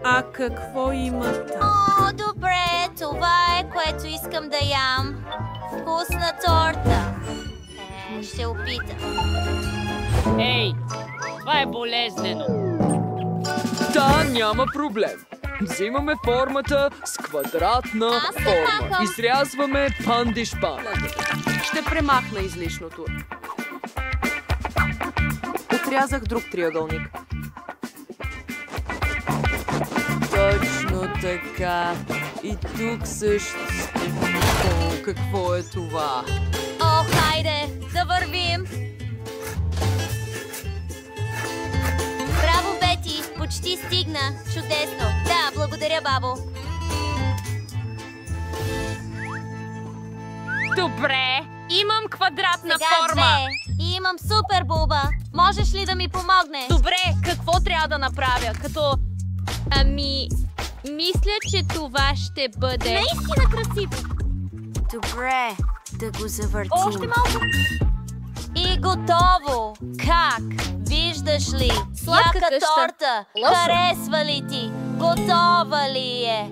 А какво има там? О, добре, това е, което искам да ям. Вкусна торта. Ще опитам. Ей, това е болезнено. Да, няма проблем. Взимаме формата с квадратна форма. Изрязваме пандишпан. Ще премахна излишното. Отрязах друг триъгълник. Точно така. И тук също. О, какво е това? О, хайде, да вървим. Браво, Бети! Почти стигна. Чудесно. Да, благодаря, бабо. Добре, имам квадратна Сега форма. 2. И имам супер буба. Можеш ли да ми помогнеш? Добре, какво трябва да направя? Мисля, че това ще бъде... Наистина красиво. Добре, да го завъртим. Още малко. И готово! Как? Виждаш ли? Сладка Яка къща. торта! Лошо. Харесва ли ти? Готова ли е?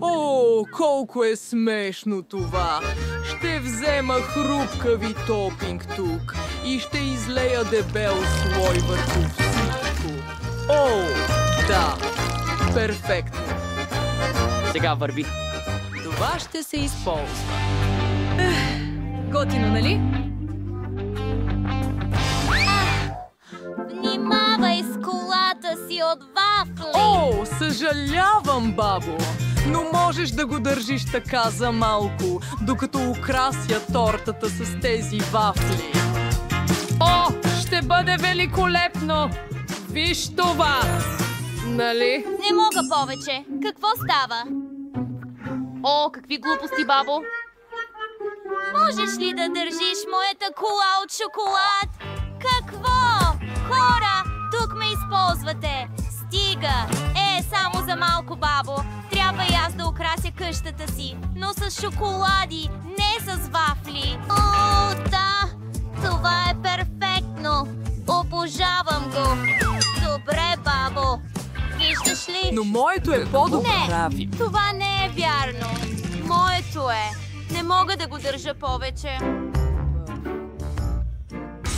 О, колко е смешно това! Ще взема хрупкави топинг тук и ще излея дебел слой върху всичко. О, да! Перфектно! Сега върви. Това ще се използва. Готино, нали? Внимавай с колата си от вафли! О, съжалявам, бабо! Но можеш да го държиш така за малко, докато украся тортата с тези вафли. О, ще бъде великолепно! Виж това! Нали? Не мога повече. Какво става? О, какви глупости, бабо! Можеш ли да държиш моята кола от шоколад? Какво? Хора, тук ме използвате. Стига! Само за малко, бабо. Трябва и аз да украся къщата си, но с шоколади, не с вафли. О, да! Това е перфектно! Обожавам го! Добре, бабо! Виждаш ли? Но моето е по-добро. Не, това не е вярно. Моето е. Не мога да го държа повече.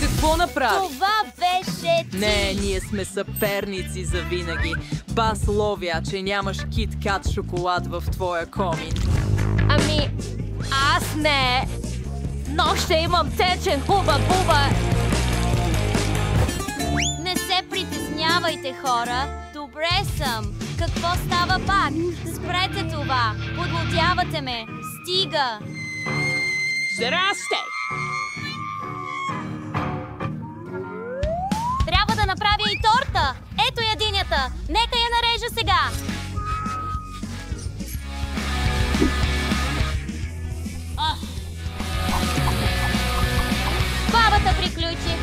Какво направи? Това беше ти. Не, ние сме съперници за винаги. Бас ловя, че нямаш кит-кат шоколад в твоя комин. Аз не. Но ще имам течен хуба-буба. Не се притеснявайте, хора. Добре съм. Какво става пак? Спрете това. Подлудявате ме. Стига. Здрасте! Трябва да направя и торта. Ето я динята. Нека я нарежа сега. Бабата приключи.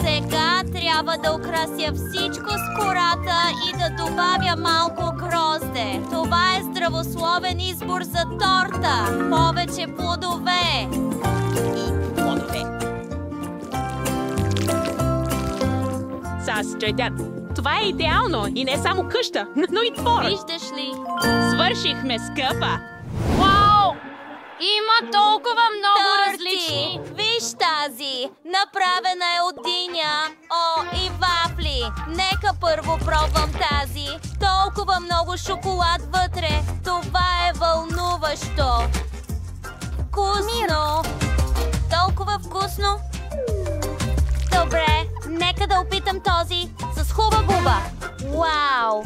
Сега трябва да украся всичко с кората и да добавя малко грозде. Това е здравословен избор за торта. Повече плодове. Това е идеално и не само къща, но и двор. Виждаш ли? Свършихме, скъпа. Вау! Има толкова много различни. Виж тази! Направена е от диня. О, и вафли. Нека първо пробвам тази. Толкова много шоколад вътре. Това е вълнуващо. Вкусно! Толкова вкусно! Добре, нека да опитам този с хуба-буба. Вау!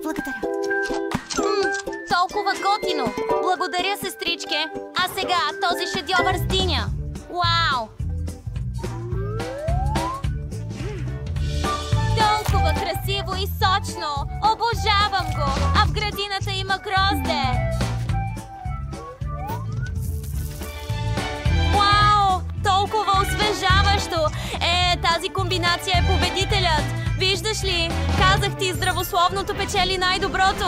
Благодаря. Толкова готино! Благодаря, сестричке! А сега този шедьовър с диня! Вау! Толкова красиво и сочно! Обожавам го! А в градината има грозде! Вау! Толкова освежаващо! Тази комбинация е победителят! Виждаш ли? Казах ти, здравословното печели най-доброто!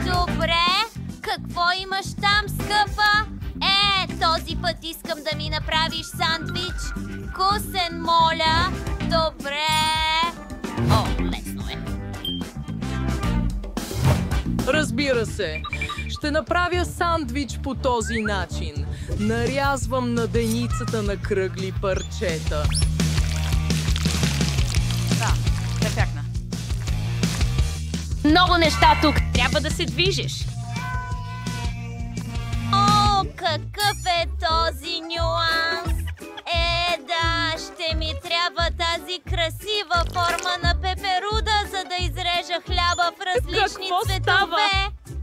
Добре! Какво имаш там, скъпа? Този път искам да ми направиш сандвич. Вкусен, моля. Добре. Лесно е. Разбира се. Ще направя сандвич по този начин. Нарязвам наденицата на кръгли парчета. Да, перфектно. Много неща тук. Трябва да се движиш. Какъв е този нюанс? Да, ще ми трябва тази красива форма на пеперуда, за да изрежа хляба в различни Какво цветове. става?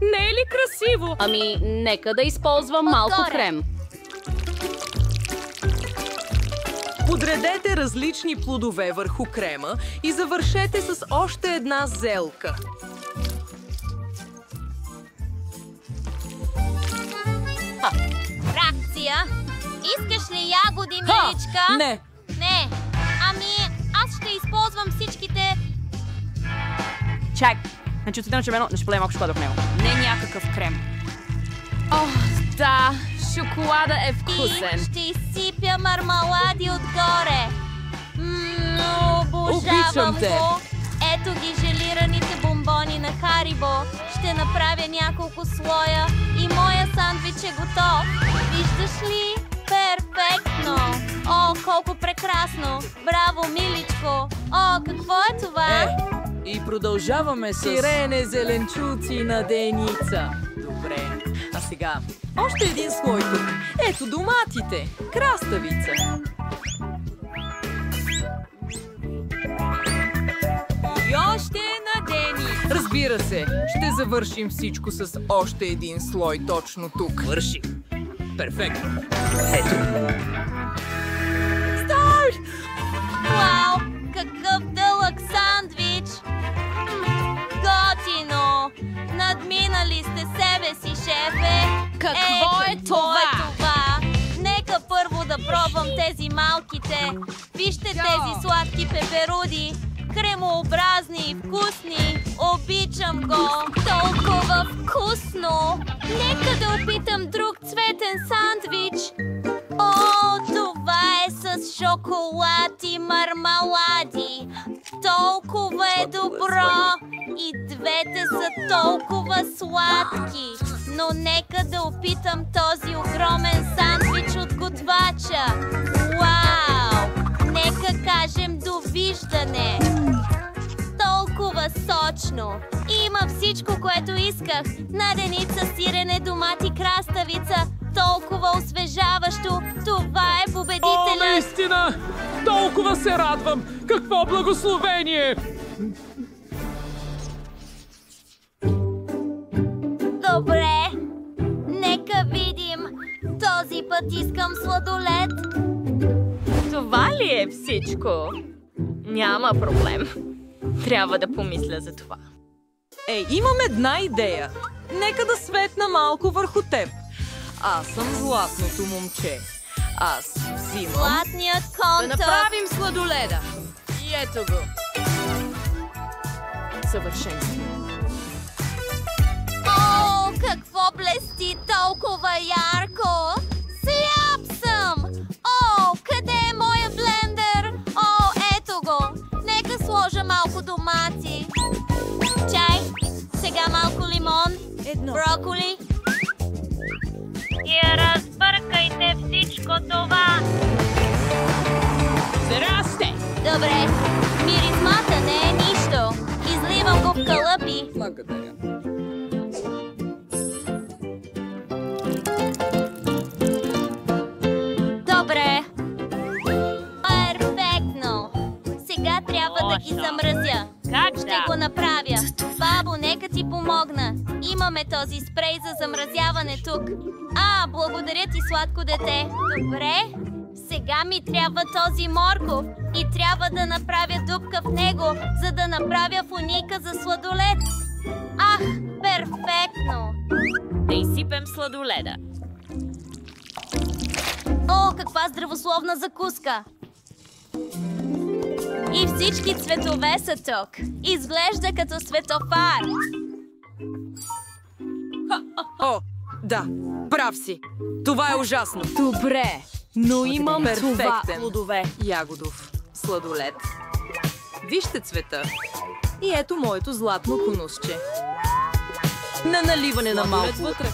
Не е ли красиво? Ами, нека да използвам малко крем. Подредете различни плодове върху крема и завършете с още една зелка. Фракция? Искаш ли ягоди, миличка? Не. Не. Ами, аз ще използвам всичките... Чак. Значи от червено, ще полея малко шоколада в него. Не някакъв крем. Да. Шоколада е вкусен. И ще изсипя мармалади отгоре. Обожавам Обичам те. го. Ето ги желираните бомбони на Харибо. Ще направя няколко слоя и моя сандвич е готов. Виждаш ли? Перфектно! Колко прекрасно! Браво, миличко! Какво е това? И продължаваме с сирене, зеленчуци на деница. Добре. А сега още един слой тук. Ето доматите. Краставица. И още на дени. Разбира се, ще завършим всичко с още един слой точно тук. Върши. Перфектно. Ето. Старт! Вау! Какъв дълъг сандвич! Готино! Надминали сте себе си, шефе! Какво е това? Нека първо да пробвам тези малките. Вижте тези сладки пеперуди. Кремообразни и вкусни. Обичам го. Толкова вкусно. Нека да опитам друг цветен сандвич. Това е с шоколад и мармалади. Толкова е добро. И двете са толкова сладки. Но нека да опитам този огромен сандвич от готвача. Вау! Нека кажем довиждане. Толкова сочно. Има всичко, което исках. Наденица, сирене, домати, краставица. Толкова освежаващо. Това е победителят. Наистина! Толкова се радвам! Какво благословение! Добре. Нека видим. Този път искам сладолед. Това ли е всичко? Няма проблем. Трябва да помисля за това. Имам една идея. Нека да светна малко върху теб. Аз съм златното момче. Аз взимам... Златният Да контакт. направим сладоледа. И ето го. Съвършенство. Какво блести толкова ярко! Сляп съм! Къде е моя блендер? Ето го! Нека сложа малко домати. Чай, сега малко лимон, броколи. И разбъркайте всичко това. Здрасте! Добре, миризмата не е нищо. Изливам го в калъпи. Благодаря. Добре. Перфектно. Сега трябва да ги замръзя. Как Ще го направя. Бабо, нека ти помогна. Имаме този спрей за замразяване тук. Благодаря ти, сладко дете. Добре. Сега ми трябва този морков и трябва да направя дупка в него, за да направя фуника за сладолед. Перфектно. Да изсипем сладоледа. Каква здравословна закуска! И всички цветове са тук. Изглежда като светофар. Да, прав си. Това е ужасно. Добре, но имам това Перфектен. плодове. Ягодов сладолед. Вижте цвета. И ето моето златно конусче. На наливане на малко. Вътре.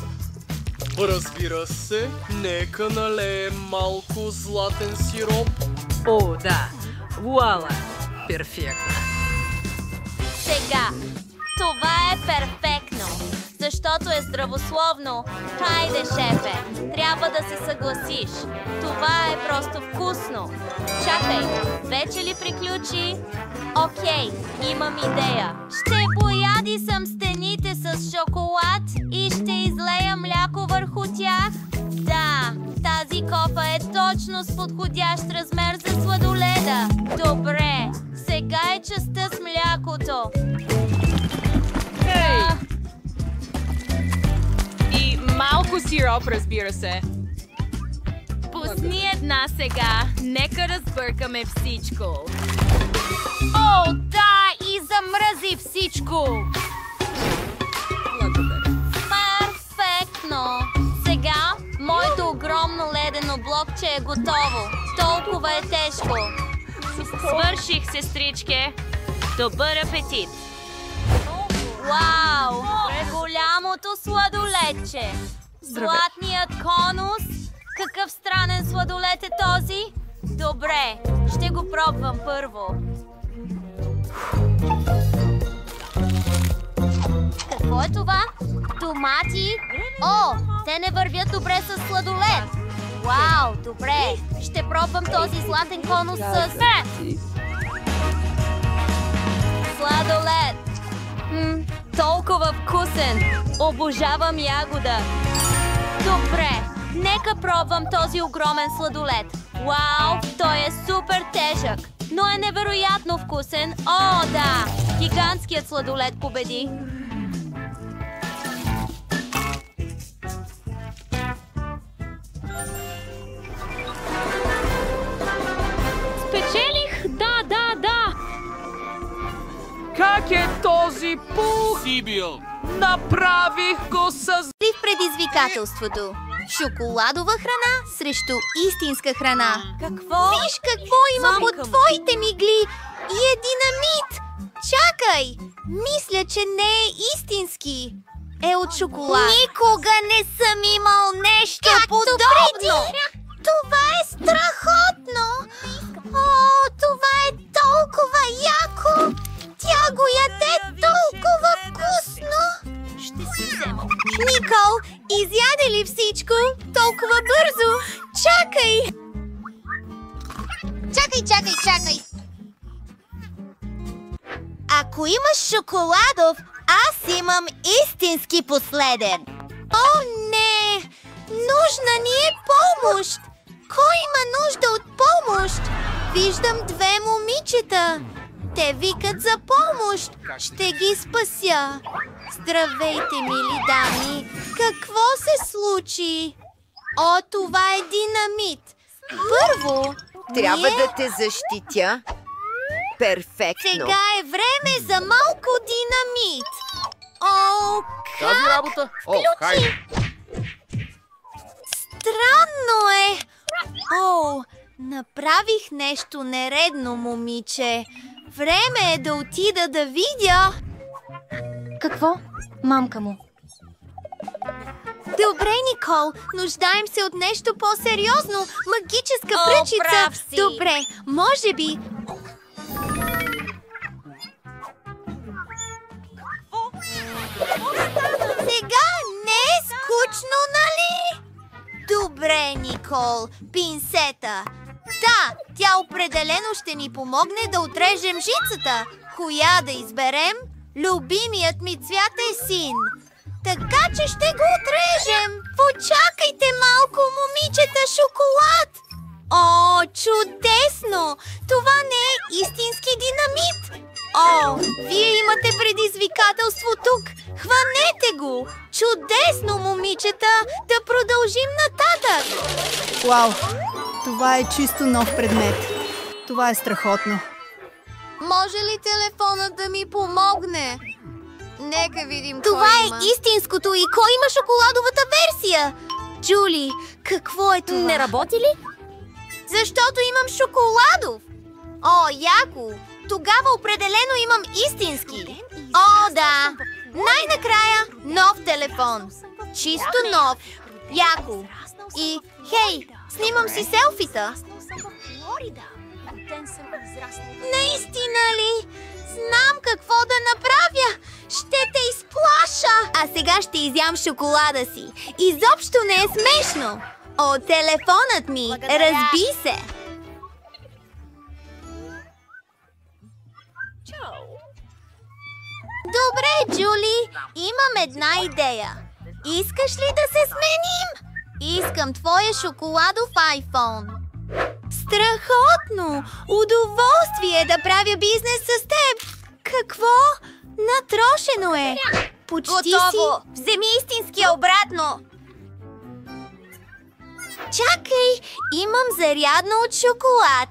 Разбира се, нека налеем малко златен сироп. О, да. Вуала. Перфектно. Сега, това е перфектно, защото е здравословно. Хайде, шефе, трябва да се съгласиш. Това е просто вкусно. Чакай, вече ли приключи? Окей, имам идея. Ще поядисам стените с шоколад и ще излея мляко върху тях. Да, тази кофа е точно с подходящ размер за сладоледа. Добре, сега е частта с млякото. Ей! И малко сироп, разбира се. Пусни една сега. Нека разбъркаме всичко. О, да, и замръзи всичко. Перфектно. Сега моето огромно ледено блокче е готово. Толкова е тежко. Свърших, сестричке. Добър апетит. Вау! Голямото сладоледче. Златният конус. Какъв странен сладолед е този? Добре, ще го пробвам първо. Какво е това? Томати? О, те не вървят добре с сладолед. Вау, добре. Ще пробвам този златен конус с... Сладолед. Толкова вкусен. Обожавам ягода. Добре, нека пробвам този огромен сладолед. Вау, той е супер тежък, но е невероятно вкусен. О, да! Гигантският сладолед победи. Спечелих? Да. Как е този пух? Сибил! Направих го с... В предизвикателството. Шоколадова храна срещу истинска храна. Какво? Виж какво има под твоите мигли и е динамит. Чакай! Мисля, че не е истински. Е от шоколад. Никога не съм имал нещо подобно. Това е страхотно. О, това е толкова яко. Тя го яде толкова вкусно. Ще си взема. Никол, изяде ли всичко толкова бързо? Чакай! Чакай! Ако имаш шоколадов, аз имам истински последен. О, не! Нужна ни е помощ! Кой има нужда от помощ? Виждам две момичета. Те викат за помощ. Ще ги спася. Здравейте, мили дами. Какво се случи? О, това е динамит. Първо, Трябва да те защитя. Перфектно. сега е време за малко динамит. О, Тази работа? О, хайде! странно е. О, направих нещо нередно, момиче. Време е да отида да видя. Какво? Мамка му. Добре, Никол, нуждаем се от нещо по-сериозно. Магическа пръчица. прав си. Добре, може би. Сега не е скучно, нали? Добре, Никол, пинсета. Да, тя определено ще ни помогне да отрежем жицата. Коя да изберем? Любимият ми цвят е син. Така че ще го отрежем. Почакайте малко, момичета, шоколад. О, чудесно! Това не е истински динамит. О, вие имате предизвикателство тук. Хванете го. Чудесно, момичета. Да продължим нататък. Вау! Това е чисто нов предмет. Това е страхотно. Може ли телефонът да ми помогне? Нека видим. Това е истинското и кой има шоколадовата версия? Джули, какво е това? Не работи ли? Защото имам шоколадов. О, яко! Тогава определено имам истински. О, да! Най-накрая нов телефон. Чисто нов. Яко. И, хей, снимам си селфита. Наистина ли? Знам какво да направя. Ще те изплаша. А сега ще изям шоколада си. Изобщо не е смешно. О, телефонът ми. Разби се. Добре, Джули. Имам една идея. Искаш ли да се сменим? Искам твоя шоколадов айфон. Страхотно! Удоволствие да правя бизнес с теб! Какво? Натрошено е! Почти готово! Си... Вземи истинския обратно! Чакай! Имам зарядно от шоколад!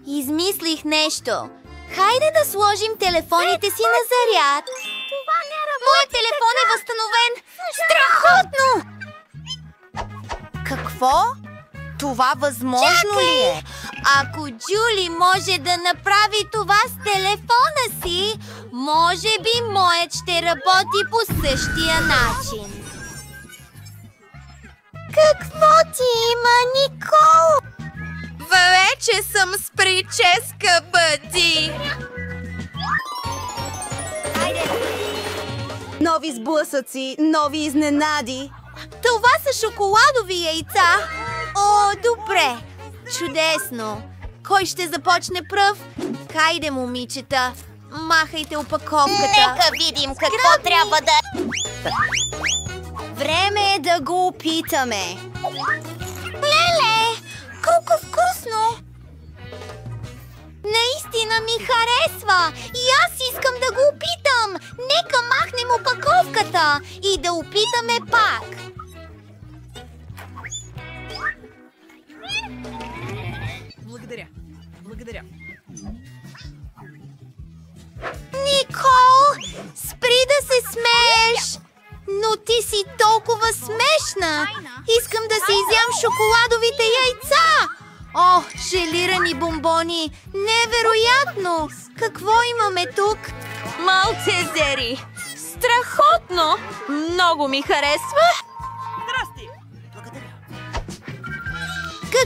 Измислих нещо! Хайде да сложим телефоните си на заряд! Това не работи! Моят телефон е възстановен! Страхотно! Какво? Това възможно ли е? Ако Джули може да направи това с телефона си, може би моят ще работи по същия начин. Какво ти има, Никол? Вече съм с прическа, бъди! Нови сблъсъци, нови изненади. Това са шоколадови яйца. О, добре! Чудесно! Кой ще започне пръв? Хайде, момичета! Махайте опаковката! Нека видим какво трябва да... Време е да го опитаме. Леле! Колко вкусно! Наистина ми харесва! И аз искам да го опитам! Нека махнем опаковката и да опитаме пак! Благодаря. Никол, спри да се смееш! Но ти си толкова смешна! Искам да си изям шоколадовите яйца! О, желирани бомбони! Невероятно! Какво имаме тук? Малтезери! Страхотно! Много ми харесва!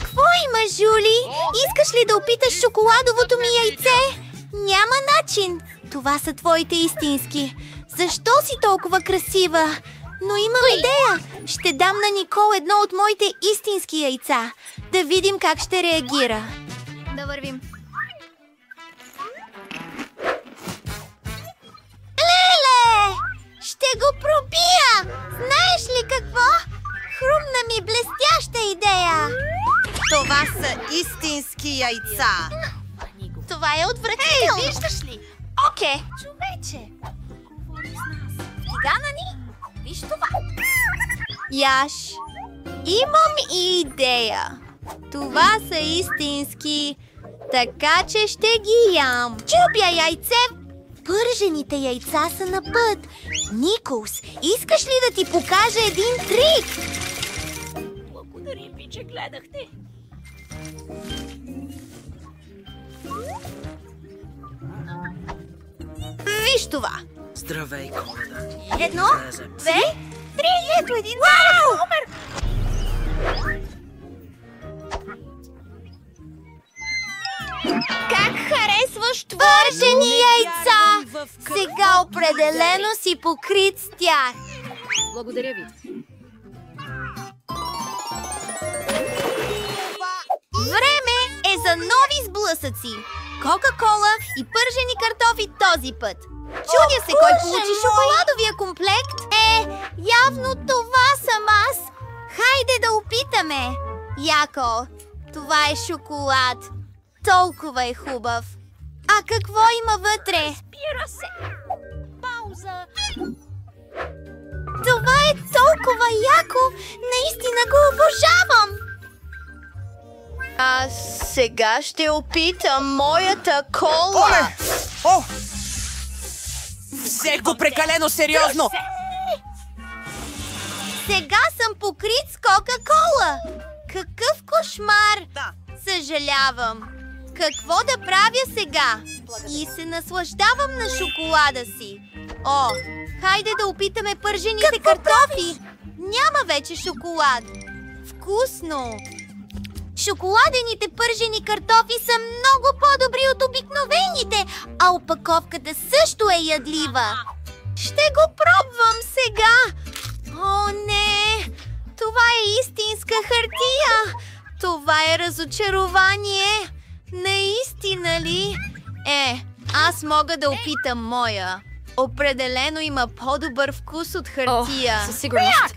Какво има, Жули? Искаш ли да опиташ шоколадовото ми яйце? Няма начин. Това са твоите истински. Защо си толкова красива? Но имам идея. Ще дам на Никол едно от моите истински яйца. Да видим как ще реагира. Да вървим. Леле! Ще го пробия! Знаеш ли какво? Хрумна ми блестяща идея. Това са истински яйца. Това е отвратително. Ей, виждаш ли? Окей. Човече, говори с нас. Тигана ни? Виж това. Яш, имам идея. Това са истински, така че ще ги ям. Чупя яйце. Пържените яйца са на път. Николс, искаш ли да ти покажа един трик? Благодаря ви, че гледахте. Виж това. Здравей, Коледа. Едно, две, три, ето един номер. Как харесваш пържени яйца? Сега определено си покрит с тях. Благодаря ви. Време е за нови сблъсъци. Кока-кола и пържени картофи този път. Чудя се кой получи шоколадовия комплект. Явно това съм аз. Хайде да опитаме. Яко, това е шоколад. Толкова е хубав. А какво има вътре? Спира се. Пауза. Това е толкова яко. Наистина го обожавам. А сега ще опитам моята кола. О! Взех го прекалено сериозно! Сега съм покрит с Кока-Кола! Какъв кошмар! Съжалявам. Какво да правя сега? И се наслаждавам на шоколада си. О, хайде да опитаме пържените картофи! Няма вече шоколад. Вкусно! Шоколадените пържени картофи са много по-добри от обикновените, а опаковката също е ядлива. Ще го пробвам сега. О, не! Това е истинска хартия! Това е разочарование! Наистина ли? Аз мога да опитам моя. Определено има по-добър вкус от хартия. Със сигурност.